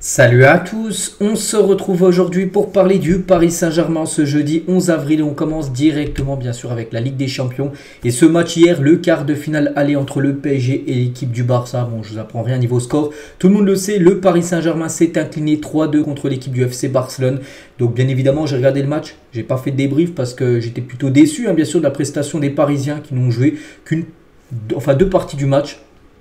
Salut à tous, on se retrouve aujourd'hui pour parler du Paris Saint-Germain ce jeudi 11 avril et on commence directement bien sûr avec la Ligue des Champions et ce match hier, le quart de finale aller entre le PSG et l'équipe du Barça. Bon, je vous apprends rien niveau score, tout le monde le sait, le Paris Saint-Germain s'est incliné 3-2 contre l'équipe du FC Barcelone. Donc bien évidemment j'ai regardé le match, j'ai pas fait de débrief parce que j'étais plutôt déçu bien sûr de la prestation des Parisiens qui n'ont joué deux parties du match.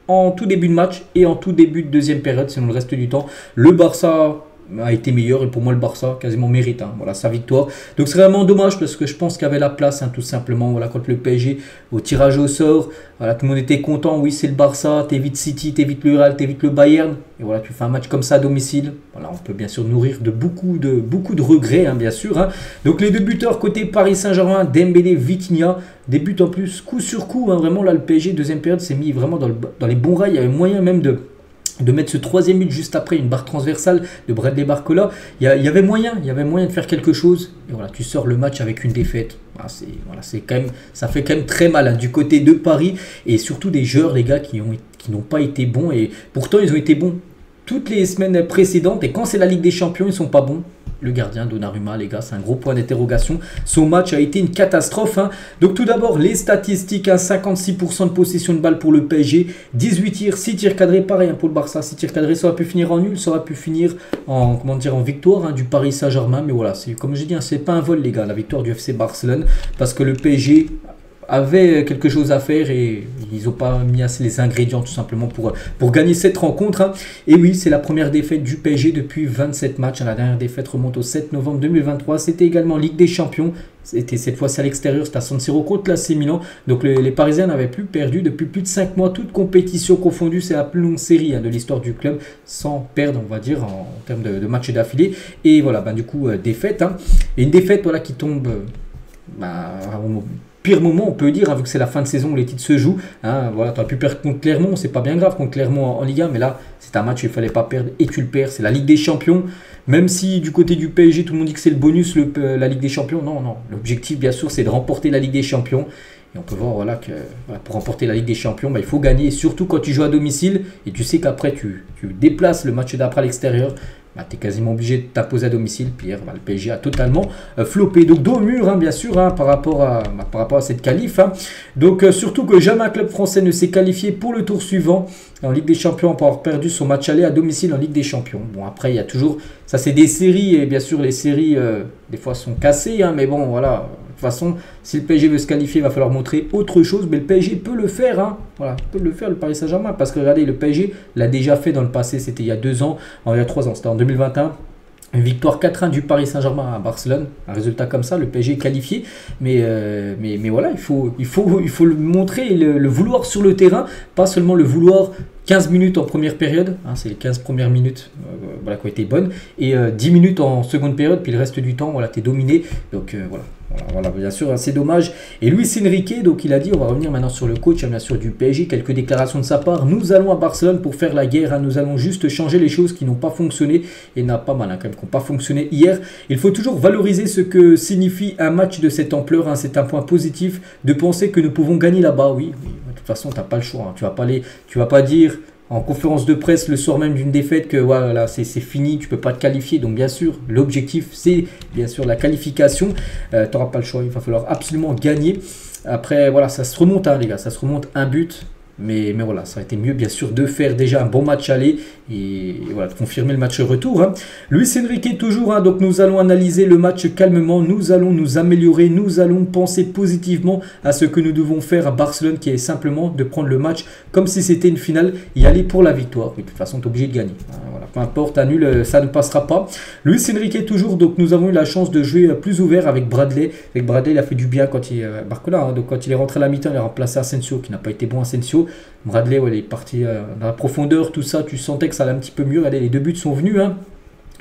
En tout début de match et en tout début de deuxième période, sinon le reste du temps, le Barça a été meilleur et pour moi le Barça quasiment mérite voilà, sa victoire. Donc c'est vraiment dommage parce que je pense qu'il y avait la place tout simplement voilà, contre le PSG au tirage au sort. Voilà, tout le monde était content, oui c'est le Barça, t'évites City, t'évites le Real, t'évites le Bayern. Et voilà, tu fais un match comme ça à domicile. Voilà, on peut bien sûr nourrir de beaucoup de regrets bien sûr. Donc les deux buteurs côté Paris Saint-Germain, Dembélé, Vitinha, des buts en plus coup sur coup. Vraiment là le PSG deuxième période s'est mis vraiment dans les bons rails. Il y avait moyen même de mettre ce troisième but juste après une barre transversale de Bradley Barcola. Il y avait moyen de faire quelque chose. Et voilà, tu sors le match avec une défaite. Ça fait quand même très mal du côté de Paris et surtout des joueurs les gars qui n'ont pas été bons et pourtant ils ont été bons toutes les semaines précédentes et quand c'est la Ligue des Champions ils sont pas bons. Le gardien Donnarumma, les gars, c'est un gros point d'interrogation. Son match a été une catastrophe. Donc tout d'abord, les statistiques, 56% de possession de balle pour le PSG, 18 tirs, 6 tirs cadrés, pareil pour le Barça, 6 tirs cadrés, ça aurait pu finir en nul, ça aurait pu finir en victoire du Paris Saint-Germain. Mais voilà, comme j'ai dit, c'est pas un vol les gars, la victoire du FC Barcelone, parce que le PSG avait quelque chose à faire et ils n'ont pas mis assez les ingrédients tout simplement pour gagner cette rencontre. Et oui, c'est la première défaite du PSG depuis 27 matchs. La dernière défaite remonte au 7 novembre 2023. C'était également Ligue des Champions. C'était cette fois-ci à l'extérieur, c'était à San Siro contre l'AC Milan. Donc les Parisiens n'avaient plus perdu depuis plus de 5 mois, toute compétition confondue. C'est la plus longue série de l'histoire du club, sans perdre, on va dire, en termes de matchs d'affilée. Et voilà, du coup, défaite. Et une défaite voilà, qui tombe pire moment, on peut dire, vu que c'est la fin de saison où les titres se jouent. Voilà, tu as pu perdre contre Clermont, c'est pas bien grave contre Clermont en Ligue 1, mais là, c'est un match qu'il ne fallait pas perdre et tu le perds. C'est la Ligue des Champions. Même si du côté du PSG, tout le monde dit que c'est le bonus, la Ligue des Champions. Non. L'objectif, bien sûr, c'est de remporter la Ligue des Champions. Et on peut voir que pour remporter la Ligue des Champions, il faut gagner. Et surtout quand tu joues à domicile et tu sais qu'après, tu déplaces le match d'après à l'extérieur. Tu es quasiment obligé de t'imposer à domicile. Puis le PSG a totalement floppé. Donc dos au mur, bien sûr, par rapport à cette qualif. Donc surtout que jamais un club français ne s'est qualifié pour le tour suivant en Ligue des Champions pour avoir perdu son match aller à domicile en Ligue des Champions. Bon, après, il y a toujours... Ça, c'est des séries. Et bien sûr, les séries, des fois, sont cassées. Mais bon, voilà... De toute façon, si le PSG veut se qualifier, il va falloir montrer autre chose. Mais le PSG peut le faire. Voilà, peut le faire, le Paris Saint-Germain. Parce que regardez, le PSG l'a déjà fait dans le passé. C'était il y a 2 ans, il y a 3 ans. C'était en 2021. Une victoire 4-1 du Paris Saint-Germain à Barcelone. Un résultat comme ça, le PSG est qualifié. Mais voilà, il faut le montrer et le vouloir sur le terrain. Pas seulement le vouloir 15 minutes en première période. C'est les 15 premières minutes qui ont été bonnes. Et 10 minutes en seconde période. Puis le reste du temps, tu es dominé. Donc voilà, bien sûr, c'est dommage. Et Luis Enrique, donc il a dit, on va revenir maintenant sur le coach, bien sûr, du PSG, quelques déclarations de sa part. Nous allons à Barcelone pour faire la guerre, nous allons juste changer les choses qui n'ont pas fonctionné, et n'a pas mal quand même, qui n'ont pas fonctionné hier. Il faut toujours valoriser ce que signifie un match de cette ampleur, c'est un point positif de penser que nous pouvons gagner là-bas. Oui, de toute façon, tu n'as pas le choix, tu vas pas dire... En conférence de presse le soir même d'une défaite que voilà, c'est fini, tu ne peux pas te qualifier. Donc bien sûr, l'objectif c'est bien sûr la qualification. Tu n'auras pas le choix, il va falloir absolument gagner. Après voilà, ça se remonte les gars, ça se remonte un but. Mais voilà, ça aurait été mieux bien sûr de faire déjà un bon match aller et voilà, de confirmer le match retour. Luis Enrique toujours, donc nous allons analyser le match calmement, nous allons nous améliorer, nous allons penser positivement à ce que nous devons faire à Barcelone qui est simplement de prendre le match comme si c'était une finale et aller pour la victoire. Et de toute façon, tu es obligé de gagner. Voilà, peu importe, un nul, ça ne passera pas. Luis Enrique toujours, donc nous avons eu la chance de jouer plus ouvert avec Bradley. Avec Bradley, il a fait du bien quand il Barcola, donc quand il est rentré à la mi-temps, il a remplacé Asensio qui n'a pas été bon Asensio. Bradley, il est parti dans la profondeur, tout ça, tu sentais que ça allait un petit peu mieux. Allez, les 2 buts sont venus.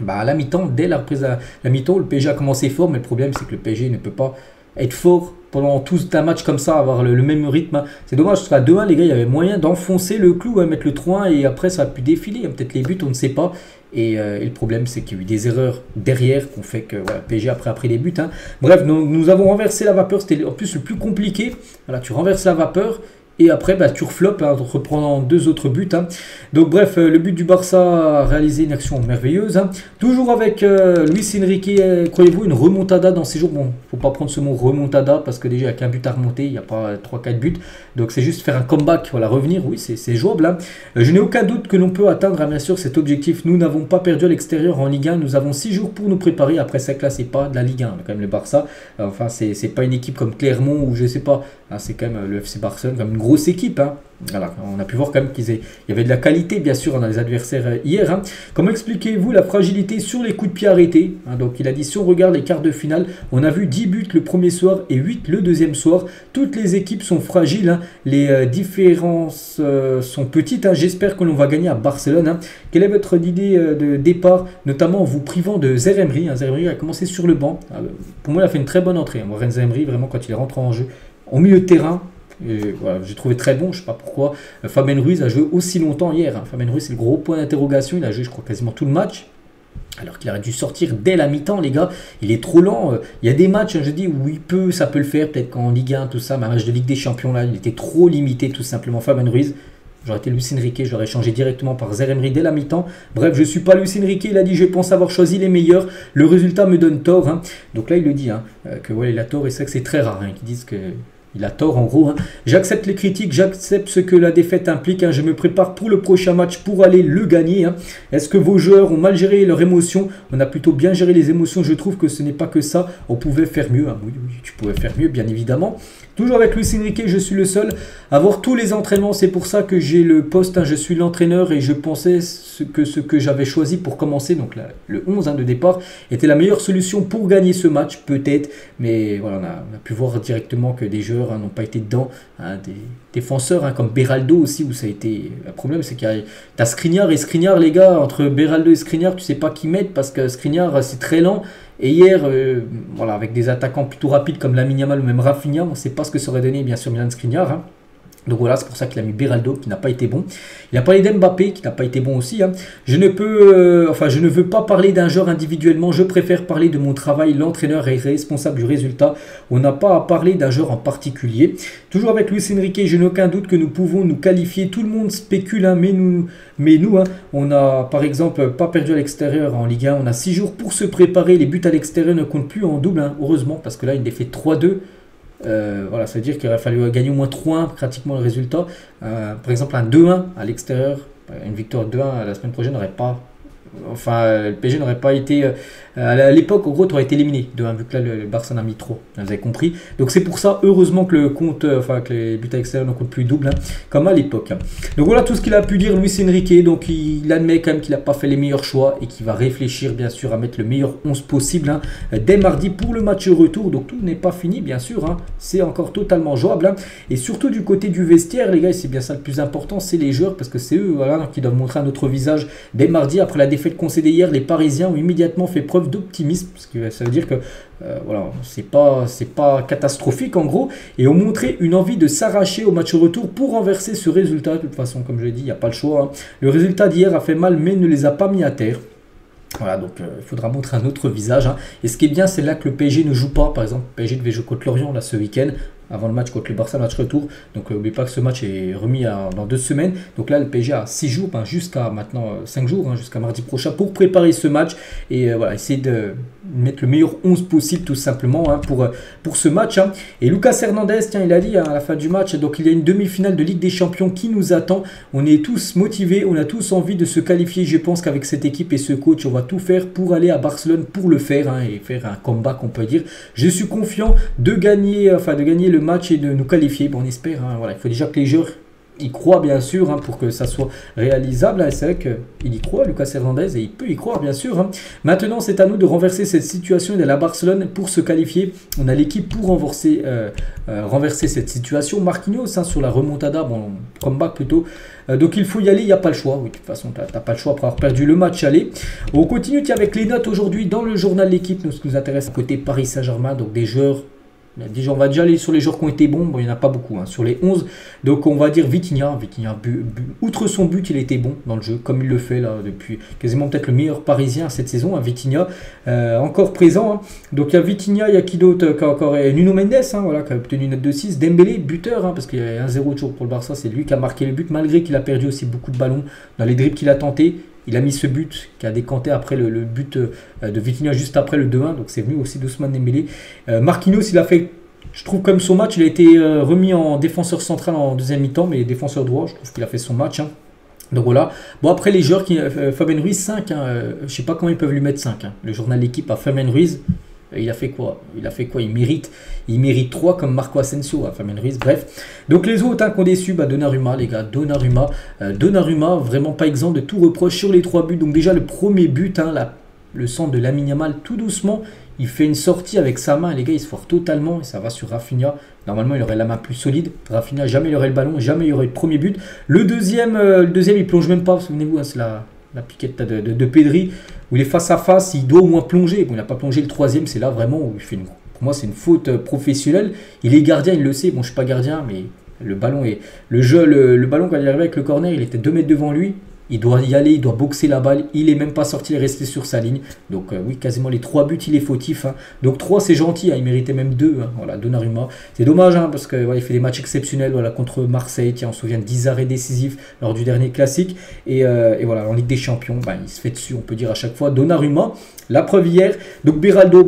À la mi-temps, dès la reprise à la mi-temps, le PSG a commencé fort, mais le problème c'est que le PSG ne peut pas être fort pendant tout un match comme ça, avoir le même rythme. C'est dommage, parce qu'à 2-1, les gars, il y avait moyen d'enfoncer le clou, mettre le 3-1 et après ça a pu défiler. Peut-être les buts, on ne sait pas. Et le problème, c'est qu'il y a eu des erreurs derrière qui ont fait que le PSG après a pris les buts. Bref, nous avons renversé la vapeur. C'était en plus le plus compliqué. Voilà, tu renverses la vapeur Et après, bah, tu reflopes en reprenant 2 autres buts. Hein. Donc bref, le but du Barça a réalisé une action merveilleuse. Hein. Toujours avec Luis Enrique, croyez-vous, une remontada dans ces jours. Bon, faut pas prendre ce mot remontada parce que déjà, il n'y a qu'un but à remonter, il n'y a pas 3-4 buts. Donc c'est juste faire un comeback, voilà, revenir, oui, c'est jouable. Hein. Je n'ai aucun doute que l'on peut atteindre, hein, bien sûr, cet objectif. Nous n'avons pas perdu à l'extérieur en Ligue 1. Nous avons 6 jours pour nous préparer. Après, ça là, c'est pas de la Ligue 1, quand même, le Barça. Enfin, c'est pas une équipe comme Clermont ou je sais pas. Hein, c'est quand même le FC Barcelone, comme une grosse équipe. Hein. Voilà, on a pu voir quand même qu'il y avait de la qualité, bien sûr, dans les adversaires hier. Hein. Comment expliquez-vous la fragilité sur les coups de pied arrêtés, hein? Donc, il a dit, si on regarde les quarts de finale, on a vu 10 buts le premier soir et 8 le deuxième soir. Toutes les équipes sont fragiles. Hein. Les différences sont petites. Hein. J'espère que l'on va gagner à Barcelone. Hein. Quelle est votre idée de départ, notamment en vous privant de Zaïre Emery, hein. Zaïre Emery a commencé sur le banc. Pour moi, il a fait une très bonne entrée. Hein. Zaïre Emery, vraiment, quand il est rentré en jeu, au milieu de terrain, voilà, j'ai trouvé très bon, je ne sais pas pourquoi. Fabien Ruiz a joué aussi longtemps hier. Hein. Fabien Ruiz, c'est le gros point d'interrogation. Il a joué, je crois, quasiment tout le match. Alors qu'il aurait dû sortir dès la mi-temps, les gars. Il est trop lent. Il y a des matchs, hein, je dis, où ça peut le faire. Peut-être qu'en Ligue 1, tout ça, mais un match de Ligue des Champions, là, il était trop limité, tout simplement. Fabien Ruiz, j'aurais été Luis Enrique, je l'aurais changé directement par Zaïre Emery dès la mi-temps. Bref, je ne suis pas Luis Enrique, il a dit, je pense avoir choisi les meilleurs. Le résultat me donne tort. Hein. Donc là, il le dit, hein, que ouais, il a tort, et c'est vrai que c'est très rare, hein, qu'ils disent que... Il a tort en gros. Hein. J'accepte les critiques, j'accepte ce que la défaite implique. Hein. Je me prépare pour le prochain match pour aller le gagner. Hein. Est-ce que vos joueurs ont mal géré leurs émotions? On a plutôt bien géré les émotions. Je trouve que ce n'est pas que ça. On pouvait faire mieux. Hein. Oui, tu pouvais faire mieux, bien évidemment. Toujours avec Luis Enrique, je suis le seul à voir tous les entraînements. C'est pour ça que j'ai le poste. Hein. Je suis l'entraîneur et je pensais ce que j'avais choisi pour commencer, donc là, le 11 hein, de départ, était la meilleure solution pour gagner ce match, peut-être. Mais voilà, on a pu voir directement que des joueurs n'ont pas été dedans. Hein, des défenseurs hein, comme Beraldo aussi, où ça a été... Le problème, c'est qu'il y a Skriniar et Skriniar, les gars. Entre Beraldo et Skriniar, tu sais pas qui mettre parce que Skriniar, c'est très lent. Et hier, voilà, avec des attaquants plutôt rapides comme Lamine Yamal ou même Rafinha, on ne sait pas ce que ça aurait donné, bien sûr, Milan Skriniar. Hein. Donc voilà, c'est pour ça qu'il a mis Beraldo qui n'a pas été bon. Il a parlé d'Mbappé qui n'a pas été bon aussi. Hein. Je ne veux pas parler d'un joueur individuellement. Je préfère parler de mon travail. L'entraîneur est responsable du résultat. On n'a pas à parler d'un joueur en particulier. Toujours avec Luis Enrique, je n'ai aucun doute que nous pouvons nous qualifier. Tout le monde spécule, hein, mais nous hein, on n'a par exemple pas perdu à l'extérieur en Ligue 1. On a 6 jours pour se préparer. Les buts à l'extérieur ne comptent plus en double, hein, heureusement, parce que là, il défait 3-2. Voilà, ça veut dire qu'il aurait fallu gagner au moins 3-1 pratiquement le résultat. Par exemple, un 2-1 à l'extérieur, une victoire 2-1 la semaine prochaine n'aurait pas. Enfin, le PSG n'aurait pas été... à l'époque, au gros, tu aurais été éliminé de 1, vu que là, le Barça en a mis 3. Vous avez compris. Donc, c'est pour ça, heureusement, que le compte, que les buts à l'extérieur ne comptent plus double, hein, comme à l'époque. Hein. Donc, voilà tout ce qu'il a pu dire, Luis Enrique. Donc, il admet quand même qu'il n'a pas fait les meilleurs choix et qu'il va réfléchir, bien sûr, à mettre le meilleur 11 possible hein, dès mardi pour le match retour. Donc, tout n'est pas fini, bien sûr. Hein. C'est encore totalement jouable. Hein. Et surtout, du côté du vestiaire, les gars, c'est bien ça le plus important, c'est les joueurs, parce que c'est eux voilà, qui doivent montrer un autre visage dès mardi après la défaite concédée hier. Les Parisiens ont immédiatement fait preuve d'optimisme, parce que ça veut dire que voilà, c'est pas catastrophique en gros, et ont montré une envie de s'arracher au match retour pour renverser ce résultat. De toute façon, comme je l'ai dit, il n'y a pas le choix. Hein. Le résultat d'hier a fait mal, mais ne les a pas mis à terre. Voilà, donc il faudra montrer un autre visage. Hein. Et ce qui est bien, c'est là que le PSG ne joue pas. Par exemple, le PSG devait jouer contre Lorient là, ce week-end, avant le match contre le Barça, match retour. Donc n'oubliez pas que ce match est remis dans 2 semaines. Donc là, le PSG a 6 jours, jusqu'à maintenant 5 jours, hein, jusqu'à mardi prochain, pour préparer ce match. Et voilà, essayer de mettre le meilleur 11 possible, tout simplement, hein, pour ce match. Hein. Et Lucas Hernandez, tiens, il a dit hein, à la fin du match, donc il y a une demi-finale de Ligue des Champions qui nous attend. On est tous motivés, on a tous envie de se qualifier. Je pense qu'avec cette équipe et ce coach, on va tout faire pour aller à Barcelone pour le faire hein, et faire un comeback, on peut dire. Je suis confiant de gagner le match et de nous qualifier. Bon, on espère. Hein, voilà, il faut déjà que les joueurs y croient, bien sûr, hein, pour que ça soit réalisable. Hein. C'est vrai qu'il y croit, Lucas Hernandez, et il peut y croire, bien sûr. Hein. Maintenant, c'est à nous de renverser cette situation et d'aller à Barcelone pour se qualifier. On a l'équipe pour renverser cette situation. Marquinhos hein, sur la remontada, bon, comeback plutôt. Donc il faut y aller, il n'y a pas le choix. Oui, de toute façon, tu n'as pas le choix après avoir perdu le match aller. On continue avec les notes aujourd'hui dans le journal L'équipe. Ce qui nous intéresse côté Paris Saint-Germain, donc des joueurs Déjà, on va déjà aller sur les joueurs qui ont été bons. Bon, il n'y en a pas beaucoup, hein, sur les 11. Donc, on va dire Vitinha. Outre son but, il était bon dans le jeu, comme il le fait là depuis quasiment peut-être le meilleur parisien cette saison, hein, Vitinha. Encore présent. Hein. Donc, il y a Vitinha, il y a qui d'autre encore Nuno Mendes, hein, voilà, qui a obtenu une note de 6. Dembélé, buteur, hein, parce qu'il y a 1-0 toujours pour le Barça. C'est lui qui a marqué le but, malgré qu'il a perdu aussi beaucoup de ballons dans les dribbles qu'il a tenté. Il a mis ce but qui a décanté après le but de Vitinha juste après le 2-1. Donc c'est venu aussi d'Ousmane Dembélé. Marquinhos, il a fait, je trouve, comme son match. Il a été remis en défenseur central en deuxième mi-temps, mais défenseur droit. Je trouve qu'il a fait son match. Hein. Donc voilà. Bon, après les joueurs, Fabien Ruiz 5. Hein, je ne sais pas comment ils peuvent lui mettre 5. Hein. Le journal L'équipe a Fabien Ruiz. Il a fait quoi? Il mérite 3 comme Marco Asensio, hein, Fabien Ruiz, bref. Donc les autres qui ont déçu, Donnarumma, les gars, Donnarumma, vraiment pas exempt de tout reproche sur les 3 buts. Donc déjà le premier but, hein, le centre de Lamine Yamal, tout doucement, il fait une sortie avec sa main, les gars, il se foire totalement, et ça va sur Rafinha. Normalement, il aurait la main plus solide. Rafinha, jamais il aurait le ballon, jamais il aurait le premier but. Le deuxième, il plonge même pas, souvenez-vous, hein, c'est la piquette de Pedri, où il est face à face, il doit au moins plonger. Bon, il n'a pas plongé. Le troisième, c'est là vraiment où il fait pour moi, c'est une faute professionnelle. Il est gardien, il le sait. Bon, je ne suis pas gardien, mais le ballon est. Le ballon, quand il est arrivé avec le corner, il était 2 mètres devant lui. Il doit y aller, il doit boxer la balle. Il n'est même pas sorti, il est resté sur sa ligne. Donc oui, quasiment les 3 buts, il est fautif. Hein. Donc 3, c'est gentil. Hein. Il méritait même 2. Hein. Voilà, Donnarumma. C'est dommage hein, parce qu'il il fait des matchs exceptionnels. Voilà, contre Marseille. Tiens, on se souvient de 10 arrêts décisifs lors du dernier classique. Et voilà, en Ligue des Champions, il se fait dessus, on peut dire à chaque fois. Donnarumma, la preuve hier. Donc Beraldo,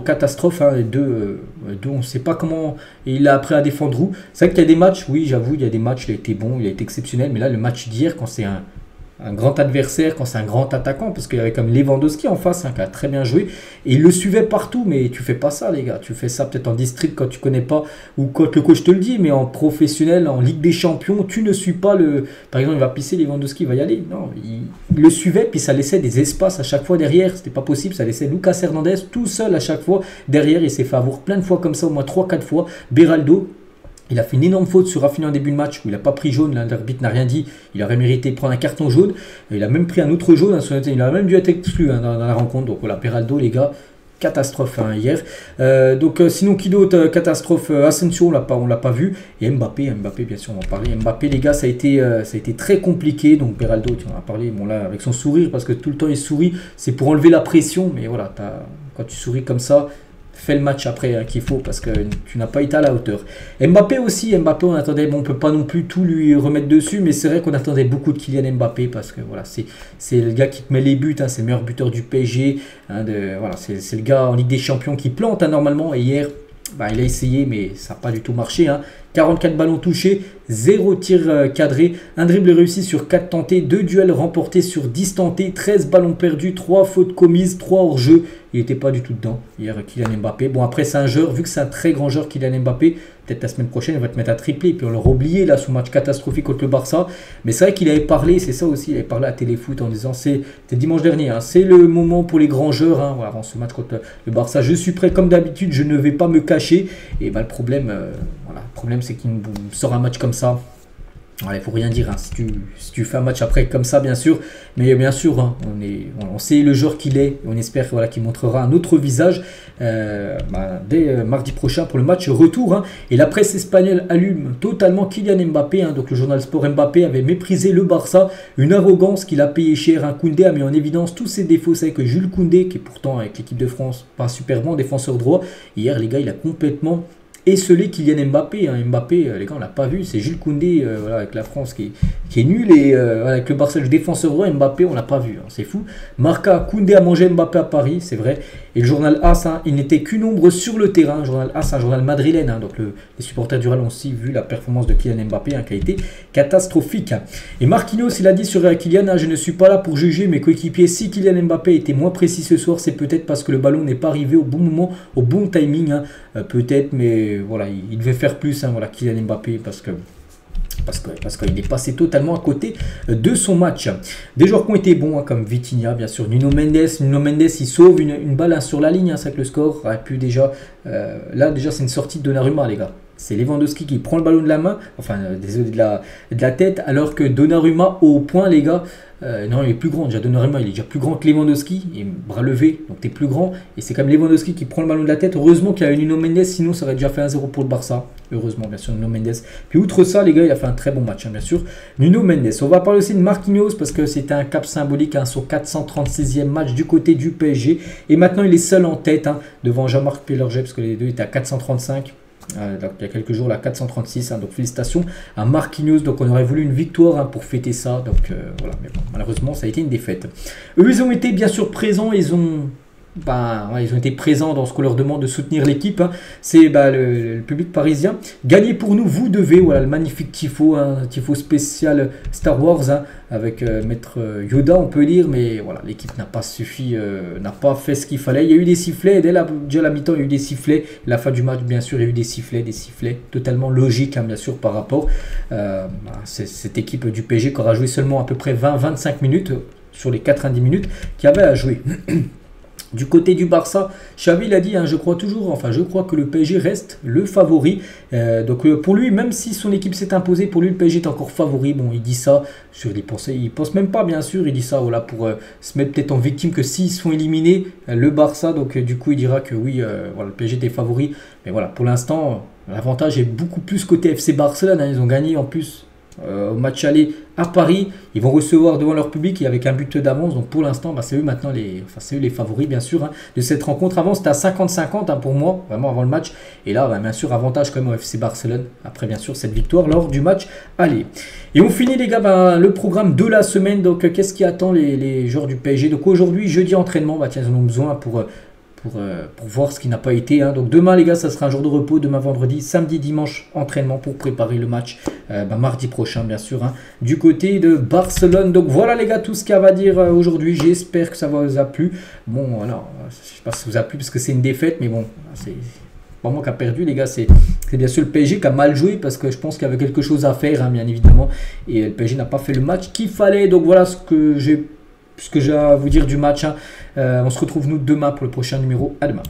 catastrophe. Hein, les deux, on ne sait pas comment il a appris à défendre où. C'est vrai qu'il y a des matchs, oui, j'avoue, il y a des matchs, il a été bon, il a été exceptionnel. Mais là, le match d'hier, quand c'est un grand adversaire, quand c'est un grand attaquant, parce qu'il y avait comme Lewandowski en face, hein, qui a très bien joué, et il le suivait partout, mais tu fais pas ça les gars, tu fais ça peut-être en district quand tu connais pas, ou quand le coach te le dit, mais en professionnel, en Ligue des Champions, tu ne suis pas par exemple il va pisser, Lewandowski il va y aller, non, il le suivait, puis ça laissait des espaces à chaque fois derrière, c'était pas possible, ça laissait Lucas Hernandez tout seul à chaque fois, derrière il s'est fait avoir plein de fois comme ça, au moins 3-4 fois, Beraldo, il a fait une énorme faute sur Rafinha en début de match où il n'a pas pris jaune, l'arbitre n'a rien dit, il aurait mérité de prendre un carton jaune, il a même pris un autre jaune, il a même dû être exclu hein, dans la rencontre, donc voilà, Beraldo les gars, catastrophe hein, hier. Sinon qui d'autre, catastrophe, Asensio on l'a pas vu, et Mbappé bien sûr on va en parler, Mbappé les gars ça a été très compliqué, donc Beraldo tu en as parlé, bon là avec son sourire, parce que tout le temps il sourit, c'est pour enlever la pression, mais voilà, quand tu souris comme ça, fais le match après hein, qu'il faut parce que tu n'as pas été à la hauteur. Mbappé aussi, on attendait, bon, on peut pas non plus tout lui remettre dessus, mais c'est vrai qu'on attendait beaucoup de Kylian Mbappé parce que voilà, c'est le gars qui te met les buts, hein, c'est le meilleur buteur du PSG, hein, voilà, c'est le gars en Ligue des Champions qui plante hein, normalement, et hier il a essayé mais ça n'a pas du tout marché. Hein. 44 ballons touchés, 0 tir cadré, un dribble réussi sur 4 tentés, 2 duels remportés sur 10 tentés, 13 ballons perdus, 3 fautes commises, 3 hors-jeu. Il n'était pas du tout dedans hier, Kylian Mbappé. Bon, après, c'est un joueur, vu que c'est un très grand joueur, Kylian Mbappé, peut-être la semaine prochaine, il va te mettre à tripler. Puis on l'aura oublié, là, son match catastrophique contre le Barça. Mais c'est vrai qu'il avait parlé, c'est ça aussi, il avait parlé à Téléfoot en disant, c'était dimanche dernier, hein, c'est le moment pour les grands joueurs, hein, voilà, avant ce match contre le Barça. Je suis prêt comme d'habitude, je ne vais pas me cacher. Et le problème, c'est qu'il sort un match comme ça. Il ne faut rien dire hein, si tu fais un match après comme ça bien sûr, mais bien sûr hein, on sait le joueur qu'il est, on espère voilà, qu'il montrera un autre visage dès mardi prochain pour le match retour hein. Et la presse espagnole allume totalement Kylian Mbappé hein, donc le journal Sport, Mbappé avait méprisé le Barça, une arrogance qu'il a payé cher. Koundé a mis en évidence tous ses défauts. C'est que Jules Koundé, qui est pourtant avec l'équipe de France pas super bon défenseur droit, hier les gars il a complètement esselé Kylian Mbappé. Hein. Mbappé, les gars, on l'a pas vu. C'est Jules Koundé voilà, avec la France qui est nul. Et avec le Barça, le défenseur droit, Mbappé, on l'a pas vu. Hein. C'est fou. Marca, Koundé a mangé Mbappé à Paris, c'est vrai. Et le journal AS, hein, il n'était qu'une ombre sur le terrain. Le journal AS, un journal madrilène. Hein. Donc les supporters du Real ont aussi vu la performance de Kylian Mbappé, hein, qui a été catastrophique. Hein. Et Marquinhos, il a dit sur Kylian, hein, je ne suis pas là pour juger mes coéquipiers. Si Kylian Mbappé était moins précis ce soir, c'est peut-être parce que le ballon n'est pas arrivé au bon moment, au bon timing. Hein. Peut-être, mais voilà, il devait faire plus, hein, voilà, Kylian Mbappé, parce qu'il est passé totalement à côté de son match. Des joueurs qui ont été bons, hein, comme Vitinha, bien sûr, Nuno Mendes, il sauve une balle hein, sur la ligne, hein, c'est que le score aurait pu déjà, là déjà c'est une sortie de Donnarumma les gars. c'est Lewandowski qui prend le ballon de la main, enfin désolé de la tête, alors que Donnarumma au point les gars, non il est plus grand déjà, Donnarumma il est déjà plus grand que Lewandowski, il est bras levé, donc t'es plus grand, et c'est quand même Lewandowski qui prend le ballon de la tête, heureusement qu'il y a Nuno Mendes, sinon ça aurait déjà fait 1-0 pour le Barça, heureusement bien sûr Nuno Mendes, puis outre ça les gars il a fait un très bon match bien sûr, Nuno Mendes. On va parler aussi de Marquinhos parce que c'était un cap symbolique son 436e match du côté du PSG, et maintenant il est seul en tête devant Jean-Marc Pélerget parce que les deux étaient à 435. Donc, il y a quelques jours, là, 436. Donc, félicitations à Marquinhos. Donc, on aurait voulu une victoire pour fêter ça. Donc, voilà. Mais bon, malheureusement, ça a été une défaite. Eux, ils ont été bien sûr présents. Ils ont été présents dans ce qu'on leur demande de soutenir l'équipe. C'est le public parisien. Gagnez pour nous, vous devez. Voilà, le magnifique tifo, tifo spécial Star Wars avec Maître Yoda, on peut lire. Mais voilà, l'équipe n'a pas suffi, n'a pas fait ce qu'il fallait. Il y a eu des sifflets. Dès déjà la mi-temps, il y a eu des sifflets. La fin du match, bien sûr, il y a eu des sifflets totalement logiques, bien sûr, par rapport à cette équipe du PSG qui aura joué seulement à peu près 20-25 minutes sur les 90 minutes qu'il y avait à jouer. Du côté du Barça, Xavi l'a dit, je crois que le PSG reste le favori. Donc pour lui, même si son équipe s'est imposée, pour lui le PSG est encore favori. Bon, il dit ça, il pense même pas bien sûr, il dit ça voilà, pour se mettre peut-être en victime que s'ils se font éliminer, le Barça, donc du coup il dira que oui, voilà, le PSG était favori. Mais voilà, pour l'instant, l'avantage est beaucoup plus côté FC Barcelone, ils ont gagné en plus. Au match aller à Paris, ils vont recevoir devant leur public et avec un but d'avance. Donc pour l'instant, c'est eux maintenant c'est eux les favoris bien sûr de cette rencontre. Avant c'était à 50-50 pour moi, vraiment avant le match. Et là, bien sûr, avantage quand même au FC Barcelone. Après bien sûr cette victoire lors du match aller. Et on finit les gars le programme de la semaine. Donc qu'est-ce qui attend les joueurs du PSG? Donc aujourd'hui, jeudi entraînement, tiens, ils en ont besoin pour voir ce qui n'a pas été. Donc demain les gars, ça sera un jour de repos. Demain vendredi, samedi, dimanche, entraînement pour préparer le match mardi prochain bien sûr. Du côté de Barcelone. Donc voilà les gars, tout ce qu'il y a à dire aujourd'hui. J'espère que ça vous a plu. Bon voilà, je sais pas si ça vous a plu parce que c'est une défaite. Mais bon, c'est pas moi qui a perdu les gars. C'est bien sûr le PSG qui a mal joué parce que je pense qu'il y avait quelque chose à faire bien évidemment. Et le PSG n'a pas fait le match qu'il fallait. Donc voilà ce que j'ai à vous dire du match. On se retrouve nous demain pour le prochain numéro. À demain.